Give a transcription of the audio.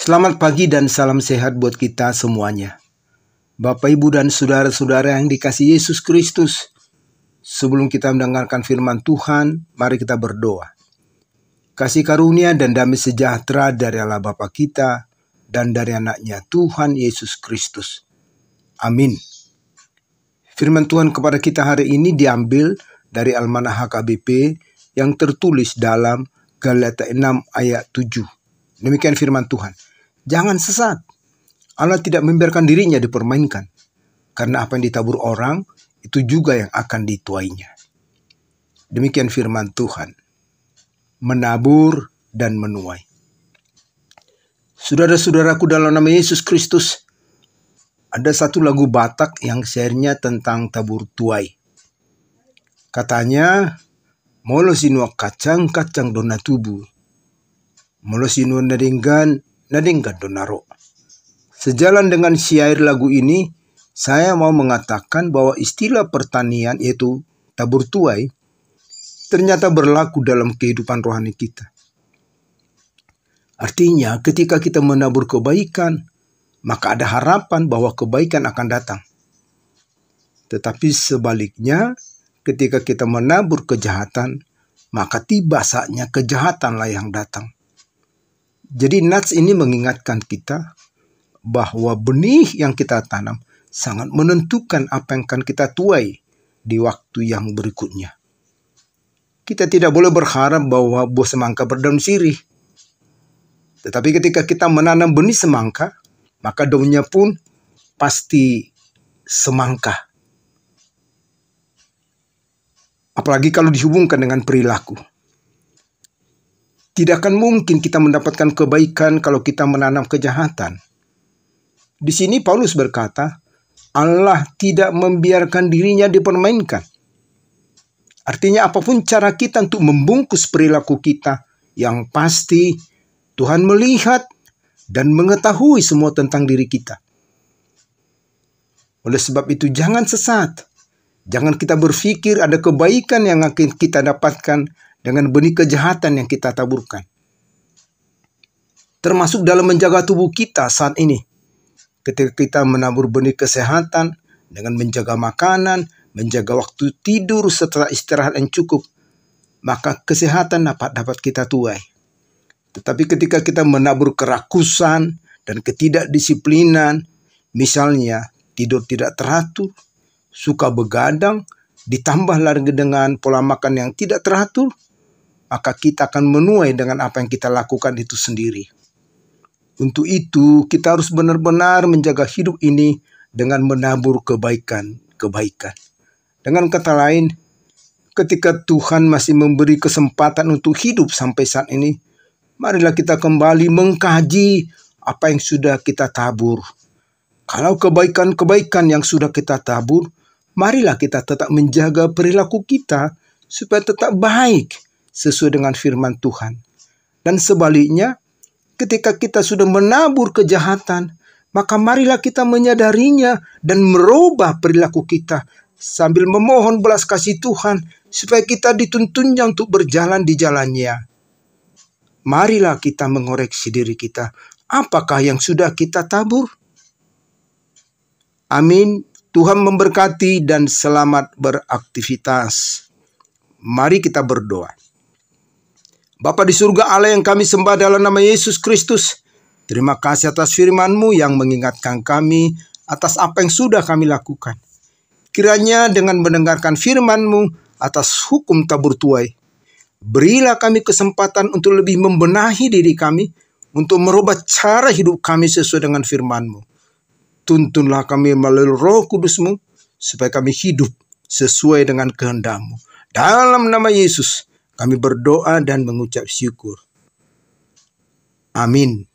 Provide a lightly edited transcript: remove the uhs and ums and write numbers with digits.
Selamat pagi dan salam sehat buat kita semuanya. Bapak, Ibu, dan saudara-saudara yang dikasihi Yesus Kristus. Sebelum kita mendengarkan firman Tuhan, mari kita berdoa. Kasih karunia dan damai sejahtera dari Allah Bapa kita dan dari anaknya Tuhan Yesus Kristus. Amin. Firman Tuhan kepada kita hari ini diambil dari Almanah HKBP yang tertulis dalam Galatia 6 ayat 7. Demikian firman Tuhan. Jangan sesat. Allah tidak membiarkan dirinya dipermainkan. Karena apa yang ditabur orang, itu juga yang akan dituainya. Demikian firman Tuhan. Menabur dan menuai. Saudara-saudaraku dalam nama Yesus Kristus, ada satu lagu Batak yang syairnya tentang tabur tuai. Katanya, molo sinua kacang-kacang dona tubuh. Molo sinua nadinggan donaro. Sejalan dengan syair lagu ini, saya mau mengatakan bahwa istilah pertanian yaitu tabur tuai ternyata berlaku dalam kehidupan rohani kita. Artinya ketika kita menabur kebaikan, maka ada harapan bahwa kebaikan akan datang. Tetapi sebaliknya, ketika kita menabur kejahatan, maka tiba saatnya kejahatanlah yang datang. Jadi nats ini mengingatkan kita bahwa benih yang kita tanam sangat menentukan apa yang akan kita tuai di waktu yang berikutnya. Kita tidak boleh berharap bahwa buah semangka berdaun sirih. Tetapi ketika kita menanam benih semangka, maka daunnya pun pasti semangka. Apalagi kalau dihubungkan dengan perilaku. Tidak akan mungkin kita mendapatkan kebaikan kalau kita menanam kejahatan. Di sini Paulus berkata, Allah tidak membiarkan dirinya dipermainkan. Artinya apapun cara kita untuk membungkus perilaku kita, yang pasti Tuhan melihat dan mengetahui semua tentang diri kita. Oleh sebab itu jangan sesat. Jangan kita berpikir ada kebaikan yang akan kita dapatkan dengan benih kejahatan yang kita taburkan. Termasuk dalam menjaga tubuh kita saat ini. Ketika kita menabur benih kesehatan dengan menjaga makanan, menjaga waktu tidur setelah istirahat yang cukup, maka kesehatan dapat kita tuai. Tetapi ketika kita menabur kerakusan dan ketidakdisiplinan, misalnya tidur tidak teratur, suka begadang, ditambah lagi dengan pola makan yang tidak teratur, maka kita akan menuai dengan apa yang kita lakukan itu sendiri. Untuk itu, kita harus benar-benar menjaga hidup ini dengan menabur kebaikan. Dengan kata lain, ketika Tuhan masih memberi kesempatan untuk hidup sampai saat ini, marilah kita kembali mengkaji apa yang sudah kita tabur. Kalau kebaikan-kebaikan yang sudah kita tabur, marilah kita tetap menjaga perilaku kita supaya tetap baik sesuai dengan firman Tuhan. Dan sebaliknya, ketika kita sudah menabur kejahatan, maka marilah kita menyadarinya dan merubah perilaku kita sambil memohon belas kasih Tuhan supaya kita dituntunnya untuk berjalan di jalannya. Marilah kita mengoreksi diri kita. Apakah yang sudah kita tabur? Amin. Tuhan memberkati dan selamat beraktivitas. Mari kita berdoa. Bapa di surga Allah yang kami sembah dalam nama Yesus Kristus, terima kasih atas firman-Mu yang mengingatkan kami atas apa yang sudah kami lakukan. Kiranya dengan mendengarkan firman-Mu atas hukum tabur tuai, berilah kami kesempatan untuk lebih membenahi diri kami, untuk merubah cara hidup kami sesuai dengan firman-Mu. Tuntunlah kami melalui Roh Kudus-Mu, supaya kami hidup sesuai dengan kehendak-Mu. Dalam nama Yesus, kami berdoa dan mengucap syukur. Amin.